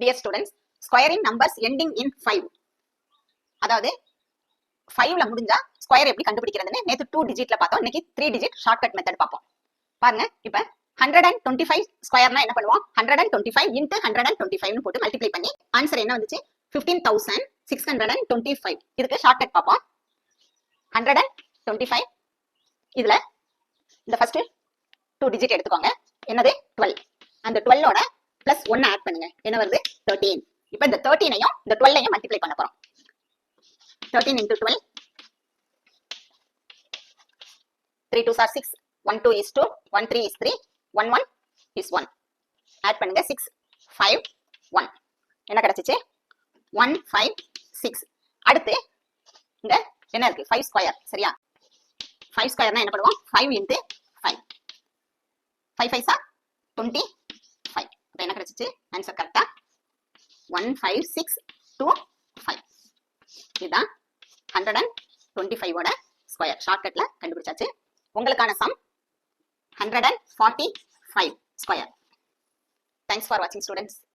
Dear students, squaring numbers ending in 5. அதாவது 5ல முடிஞ்சா square எப்படி கண்டுபிடிக்கிறதுன்னு நேத்து 2 டிஜிட்ல பார்த்தோம். இன்னைக்கு 3 டிஜிட் ஷார்ட்கட் மெத்தட் பார்ப்போம். பாருங்க, இப்ப 125 ஸ்கொயர்னா என்ன பண்ணுவோம்? 125 into 125 னு போட்டு மல்டிப்ளை பண்ணி ஆன்சர் என்ன வந்துச்சு? 15625. இதுக்கு ஷார்ட்கட் பார்ப்போம். 125 இதுல இந்த ஃபர்ஸ்ட் 2 டிஜிட் எடுத்துக்கோங்க. என்னது? 12. அந்த 12 ஓட பிளஸ் 1 ஆட் பண்ணுங்க. என்ன வருது? 13. இப்போ இந்த 13ஐயும் இந்த 12ஐயும் மல்டிப்ளை பண்ண போறோம். 13 into 12 3 2s are 6 1 2 is 2 1 3 is 3 1 1 is 1 add பண்ணுங்க. 6 5 1 என்ன கிடைச்சிச்சு? 1 5 6. அடுத்து இங்க என்ன இருக்கு? 5 ஸ்கொயர். சரியா? 5 ஸ்கொயர்னா என்ன பண்ணுவோம்? 5 into 5 5 5s are 25. இப்போ என்ன கிடைச்சிச்சு? ஆன்சர் கரெக்டா 15625. இதுதான் 125 ஓட ஸ்கொயர். ஷார்ட்கட்ல கண்டுபிடிச்சாச்சு. உங்களுக்கான சம் 145 ஸ்கொயர். தேங்க்ஸ் ஃபார் வாட்சிங் ஸ்டூடெண்ட்ஸ்.